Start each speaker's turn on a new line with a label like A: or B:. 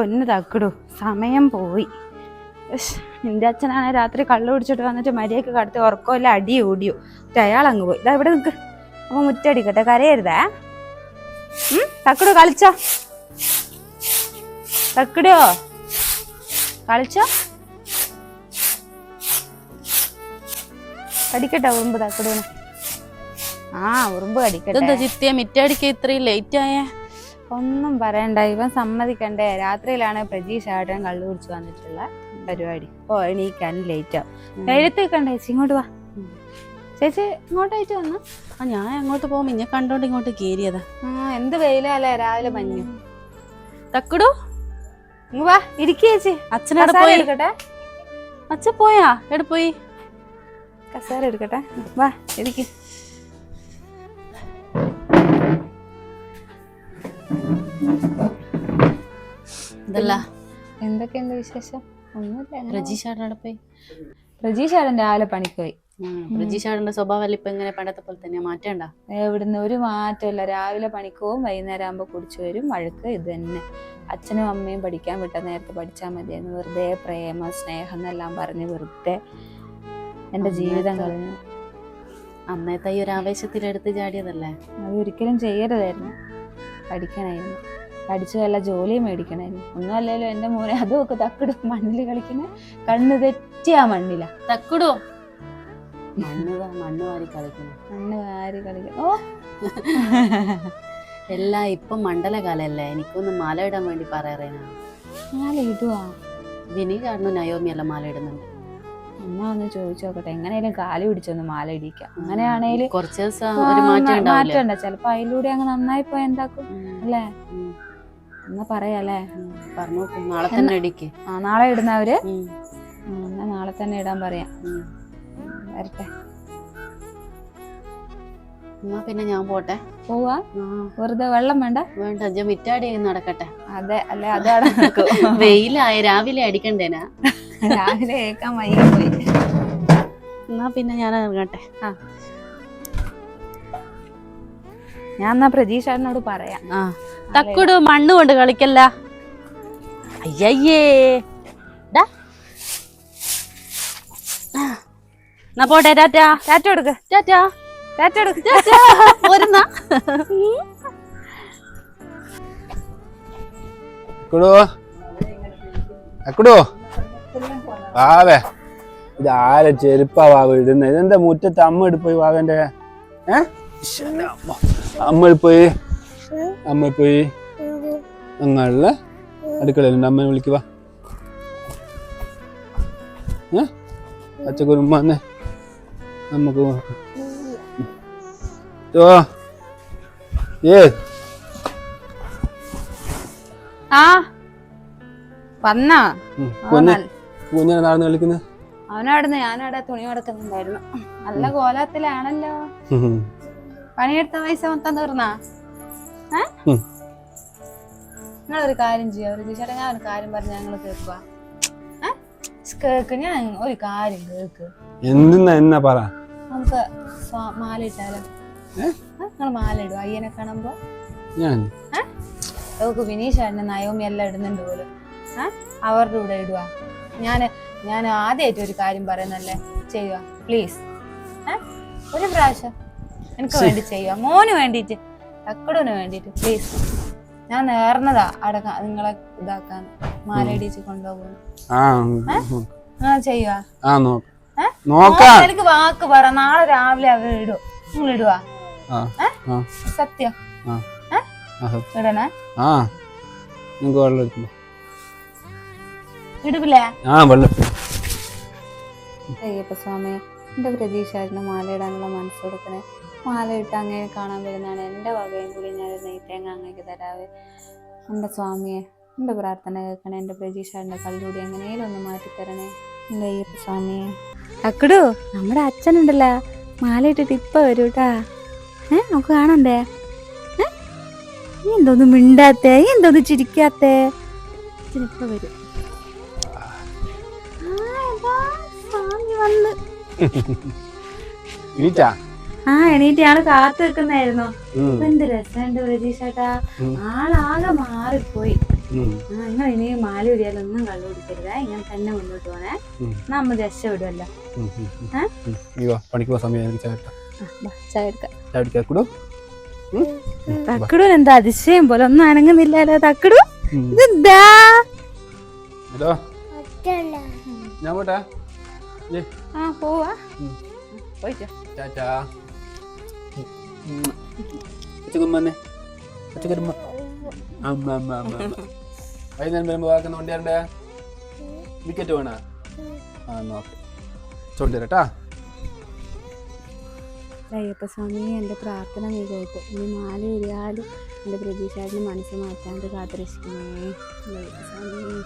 A: ഒന്ന് തക്കിടൂ, സമയം പോയി. നിന്റെ അച്ഛനാണെ രാത്രി കള്ളു കുടിച്ചിട്ട് വന്നിട്ട് മര്യാദക്ക് കടത്തി ഉറക്കമില്ല, അടി ഓടിയോ. അയാൾ അങ്ങ് പോയി. ഇതാ ഇവിടെ നിൽക്ക്, അപ്പൊ മുറ്റടിക്കട്ടെ, കരയരുതേ. തക്കിടോ, കളിച്ചോ, തക്കിടോ, കളിച്ചോ. കടിക്കട്ടെ ഉറുമ്പ് തക്കിടൂന്. ഉറുമ്പ് കടിക്കട്ടെ.
B: ചിത്തിയ മിറ്റടിക്ക ഇത്രയും ലേറ്റ് ആയേ?
A: ഒന്നും പറയണ്ട, ഇവൻ സമ്മതിക്കണ്ടേ. രാത്രിയിലാണ് പ്രജീഷ് ഏട്ടൻ കള്ളു കുടിച്ച് വന്നിട്ടുള്ള പരിപാടി. ഓ എണീക്കാൻ ലേറ്റ് ആവും. എഴുത്ത് വെക്കണ്ട ചേച്ചി, ഇങ്ങോട്ട് വാ. ചേച്ചി ഇങ്ങോട്ടായിട്ട് വന്നു.
B: ഞാൻ അങ്ങോട്ട് പോകും, ഇന്നെ കണ്ടോണ്ട് ഇങ്ങോട്ട് കേറിയതാ.
A: എന്ത് വെയിലല്ലേ, രാവിലെ മഞ്ഞു.
B: തക്കടു
A: ഇങ്ങ് വാ, ഇരിക്കേ ചേച്ചി.
B: അച്ഛനോട് പോയി
A: എടുക്കട്ടെ.
B: അച്ഛൻ പോയാ? എവിടെ പോയി?
A: കസേര എടുക്കട്ടെ, വാ ഇരിക്ക്. എന്തൊക്കെയുണ്ട് വിശേഷം? ഒന്നുമില്ല.
B: പ്രജീഷാടനോട് പോയി.
A: പ്രജീഷാടൻ രാവിലെ പണിക്ക് പോയി.
B: പ്രജീഷാടന്റെ സ്വഭാവം ഇപ്പൊ എങ്ങനെ പണ്ടത്തെ പോലെ തന്നെ മാറ്റണ്ട?
A: എവിടുന്ന് ഒരു മാറ്റമില്ല. രാവിലെ പണിക്ക് പോവും, വൈകുന്നേരം ആകുമ്പോ കുടിച്ചു വരും. വഴക്ക് ഇത് തന്നെ. അച്ഛനും അമ്മയും പഠിക്കാൻ വിട്ട നേരത്തെ പഠിച്ചാൽ മതിയെന്ന് വെറുതെ പ്രേമ സ്നേഹം എന്നെല്ലാം പറഞ്ഞ് വെറുതെ എന്റെ ജീവിതം കളഞ്ഞു.
B: അന്നത്തെ ഈ ഒരു ആവേശത്തിലെടുത്ത് ചാടിയതല്ലേ?
A: അതൊരിക്കലും ചെയ്യരുതായിരുന്നു. പഠിക്കണമായിരുന്നു, പഠിച്ചു വല്ല ജോലിയും മേടിക്കണമായിരുന്നു. ഒന്നും അല്ലല്ലോ എന്റെ മോനെ. അതുമൊക്കെ തക്കിടും മണ്ണിൽ കളിക്കുന്ന, കണ്ണ് തെറ്റിയാ മണ്ണില.
B: തക്കിടോ, മണ്ണ് വാരി കളിക്കുന്നു.
A: മണ്ണ് വാരി കളിക്കുന്നു. ഓ
B: എല്ലാം ഇപ്പം മണ്ഡലകാലല്ലേ, എനിക്കൊന്ന് മാല ഇടാൻ വേണ്ടി പറയാറേനാ.
A: മാല ഇടുവാ?
B: വിനി കാരണം നയോമി അല്ല മാല ഇടുന്നുണ്ട്.
A: എന്നാ ഒന്ന് ചോദിച്ചു നോക്കട്ടെ, എങ്ങനെയാലും കാല് പിടിച്ചൊന്ന് മാല ഇടിക്കാം. അങ്ങനെയാണേലും
B: കുറച്ച് ദിവസം ഒരു മാറ്റം.
A: ചിലപ്പോ അതിലൂടെ അങ്ങ് നന്നായി പോയി എന്താക്കും അല്ലേ? എന്നാ പറയാല്ലേ,
B: പറഞ്ഞു. നാളെ തന്നെ ഇടിക്ക്.
A: നാളെ ഇടുന്നവര് എന്നാ നാളെ തന്നെ ഇടാൻ പറയാം. വരട്ടെ.
B: എന്നാ പിന്നെ ഞാൻ പോട്ടെ.
A: പോവാ? വെറുതെ വെള്ളം വേണ്ട?
B: വേണ്ട, മിറ്റാടി നടക്കട്ടെ.
A: അതെ അല്ലെ, അതാണ്.
B: വെയിലായി, രാവിലെ അടിക്കണ്ടേനാ?
A: രാവിലെ കേൾക്കാൻ വൈകിപ്പോയി.
B: എന്നാ പിന്നെ ഞാൻ ഇറങ്ങട്ടെ.
A: ഞാൻ എന്നാ പ്രജീഷാടിനോട് പറയാം.
B: തക്കുടു മണ്ണ് കൊണ്ട് കളിക്കല്ല. അയ്യയ്യേ, എന്നാ പോട്ടെ. ടാറ്റാ.
A: ടാറ്റ കൊടുക്ക്.
B: ടാറ്റാ.
A: ടാറ്റ കൊടുക്ക്.
B: പോരുന്ന
C: വാവേ, ഇത് ആരെ ചെരുപ്പാ വാവ ഇടുന്നത്? ഇതെന്താ മുറ്റത്ത് അമ്മ എടുപ്പോയി വാവന്റെ? അമ്മ പോയി അങ്ങള്ള അടുക്കളയിലുണ്ട്. അമ്മനെ വിളിക്കുവാ. പച്ചക്കുരുമ്പന്നെ നമുക്ക്
A: വന്നാ
C: കുഞ്ഞിനെ നടന്ന് കളിക്കുന്നത്?
A: അവനവിടുന്ന് ഞാനവിടെ തുണി കൊടുക്കുന്നുണ്ടായിരുന്നു. നല്ല കോലത്തിലാണല്ലോ. പണിയെടുത്ത പൈസ മൊത്തം തീർന്നാ? നിങ്ങളൊരു കാര്യം ചെയ്യാം, ഒരു ചേട്ടാ, ഞാൻ ഒരു കാര്യം പറഞ്ഞ ഞങ്ങള് കേൾക്കുക. കേക്ക്, ഞാൻ ഒരു കാര്യം കേക്ക്.
C: എന്നാ പറ.
A: നമുക്ക് മാല ഇട്ടാലോ? നിങ്ങൾ മാല ഇടുക അയ്യനെ കാണുമ്പോ? നമുക്ക് വിനീഷാടിന് നയോമി എല്ലാം ഇടുന്നുണ്ട് പോലും. അവരുടെ കൂടെ ഇടുക. ഞാൻ ആദ്യമായിട്ട് ഒരു കാര്യം പറയുന്നല്ലേ, ചെയ്യുക പ്ലീസ്. ഒരു പ്രാവശ്യം എനിക്ക് വേണ്ടി ചെയ്യുക, മോന് വേണ്ടിട്ട്, തക്കടൂന് വേണ്ടിട്ട് പ്ലീസ്. ഞാൻ നേർന്നതാ അടക്ക നിങ്ങളെ ഇതാക്കാൻ, മാല ഇടിച്ച് കൊണ്ടുപോകുന്നു. ചെയ്യുക. എനിക്ക് വാക്ക് പറ, നാളെ രാവിലെ അവർ ഇടും. നിങ്ങൾ ഇടുവാ? സത്യം ഇടണേ? ഇടുവില്ലേ? അയ്യപ്പ സ്വാമി, എന്റെ പ്രതീക്ഷയായിരുന്നു മാല ഇടാനുള്ള മനസ്സ് കൊടുക്കണേ. മാല ഇട്ട് അങ്ങനെ കാണാൻ വരുന്നതാണ്. എന്റെ വകയും കൂടി ഞാൻ നെയ്ത്തേങ്ങ അങ്ങേക്ക് തരാവേ. എന്റെ സ്വാമിയെ, എന്റെ പ്രാർത്ഥന കേൾക്കണേ. എന്റെ പ്രതീക്ഷയുടെ കല്ലൂടി എങ്ങനെയും ഒന്ന് മാറ്റിത്തരണേ എന്റെ അയ്യപ്പ സ്വാമിയെ. തക്കടു, നമ്മുടെ അച്ഛനുണ്ടല്ലോ, മാല ഇട്ടിട്ട് ഇപ്പ വരൂ കേട്ടാ. നമുക്ക് കാണണ്ടേ? നീ എന്തോന്ന് മിണ്ടാത്തേ? നീ എന്തോന്ന് ചിരിക്കാത്തേ? ഇപ്പൊ വരും. എണീറ്റ് ആള് കാത്തു വെക്കുന്നായിരുന്നു. എന്ത് രസമുണ്ട് പ്രതീക്ഷേട്ടാ. ആളാകെ മാറിപ്പോയി. നിങ്ങൾ ഇനി മാല ഇടിയാലൊന്നും കള്ളു കുടിക്കരുതേ, ഇങ്ങനെ തന്നെ മുന്നോട്ട് പോണേ. നമ്മ രക്ഷപ്പെടുമല്ലോ.
C: പണിക്ക് പോകാൻ സമയം
A: ചായ എടുക്കാം. തക്കടു എന്താ അതിശയം പോലെ ഒന്നും അനങ്ങുന്നില്ലല്ലോ തക്കടു. ഇതെന്താ?
C: ഹലോ, ഞാൻ പോട്ടെ.
A: ആ പോവാ, പോയിട്ടോ.
C: ടാറ്റാ. പച്ചക്കുമ്മന്നെ, പച്ചക്കുരുമ്മ. വൈകുന്നേരം വരുമ്പോ വാക്കുന്ന വണ്ടിയാണ്ടേ വിക്കറ്റ് വേണ. ആ നോക്കെ ചോദിച്ചാ.
A: അയ്യപ്പസ്വാമി, എൻ്റെ പ്രാർത്ഥന നീ കേട്ടു. ഇനി മാല ഇടിയാലും എൻ്റെ പ്രതീക്ഷയുടെ മനസ്സ് മാറ്റാണ്ട് കാത്തുരക്ഷിക്കണേ അയ്യപ്പസ്വാമി.